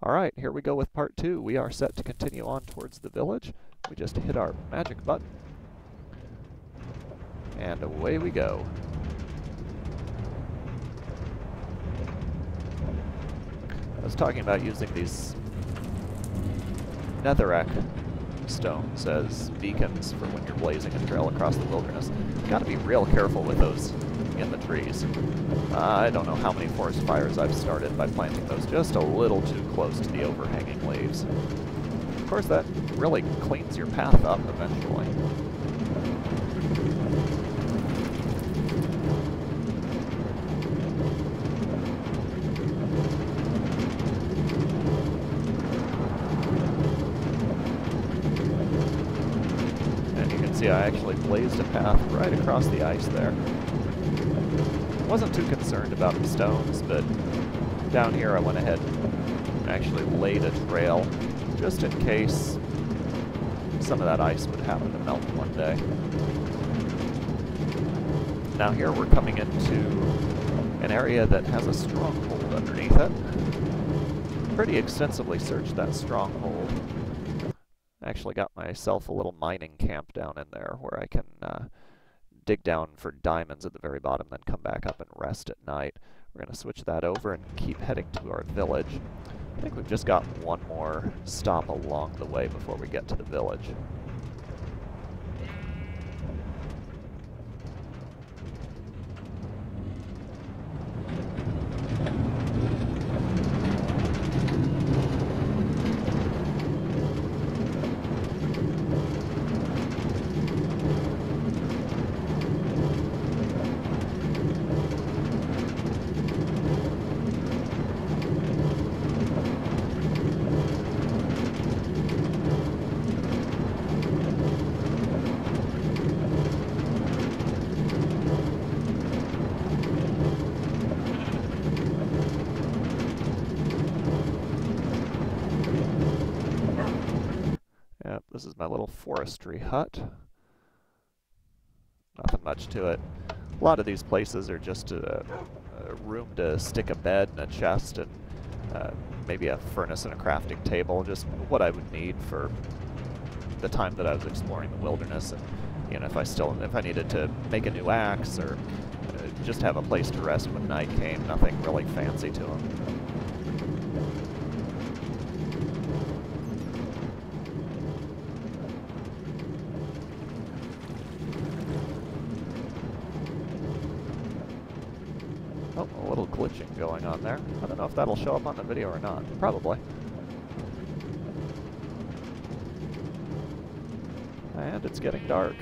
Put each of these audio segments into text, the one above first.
Alright, here we go with part 2. We are set to continue on towards the village. We just hit our magic button. And away we go. I was talking about using these netherrack stones as beacons for when you're blazing a trail across the wilderness. You gotta be real careful with those in the trees. I don't know how many forest fires I've started by planting those just a little too close to the overhanging leaves. Of course, that really cleans your path up eventually. And you can see I actually blazed a path right across the ice there. Wasn't too concerned about the stones, but down here I went ahead and actually laid a trail just in case some of that ice would happen to melt one day. Now here we're coming into an area that has a stronghold underneath it. Pretty extensively searched that stronghold. Actually got myself a little mining camp down in there where I can dig down for diamonds at the very bottom, then come back up and rest at night. We're going to switch that over and keep heading to our village. I think we've just got one more stop along the way before we get to the village. Yep, this is my little forestry hut. Nothing much to it. A lot of these places are just a room to stick a bed and a chest and maybe a furnace and a crafting table, just what I would need for the time that I was exploring the wilderness. And you know, if I needed to make a new axe or just have a place to rest when night came, nothing really fancy to them. Oh, a little glitching going on there. I don't know if that'll show up on the video or not. Probably. And it's getting dark.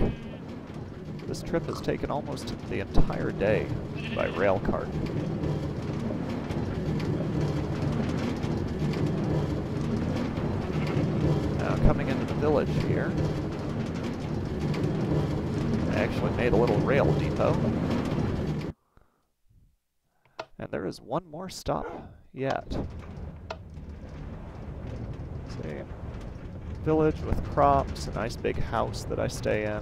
This trip has taken almost the entire day by rail cart. Now coming into the village here, I actually made a little rail depot. And there is one more stop yet. Let's see. Village with crops, a nice big house that I stay in.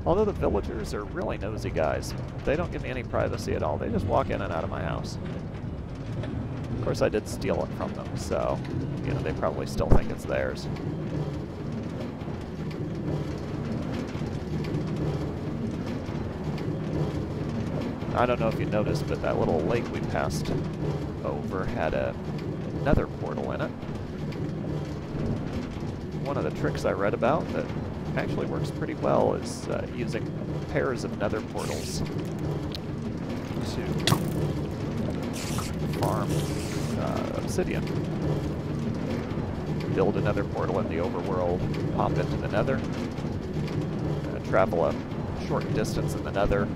Although the villagers are really nosy guys. They don't give me any privacy at all. They just walk in and out of my house. Of course, I did steal it from them, so, you know, they probably still think it's theirs. I don't know if you noticed, but that little lake we passed over had a nether portal in it. One of the tricks I read about that actually works pretty well is using pairs of nether portals to farm obsidian. Build a nether portal in the overworld, pop into the nether, travel a short distance in the nether,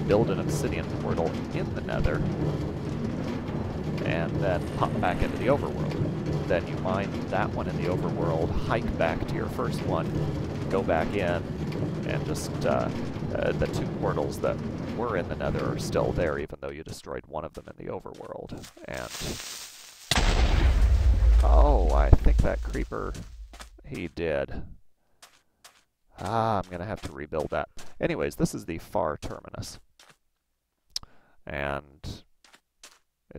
build an obsidian portal in the nether, and then pop back into the overworld. Then you mine that one in the overworld, hike back to your first one, go back in, and just the two portals that were in the nether are still there, even though you destroyed one of them in the overworld. And oh, I think that creeper, he did. I'm gonna have to rebuild that. Anyways, this is the far terminus. And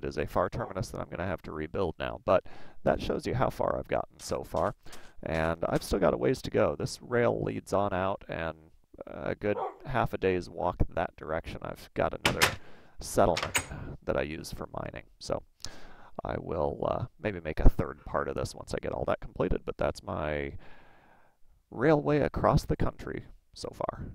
It is a far terminus that I'm going to have to rebuild now, but that shows you how far I've gotten so far. And I've still got a ways to go. This rail leads on out, and a good half a day's walk that direction. I've got another settlement that I use for mining. So I will maybe make a third part of this once I get all that completed, but that's my railway across the country so far.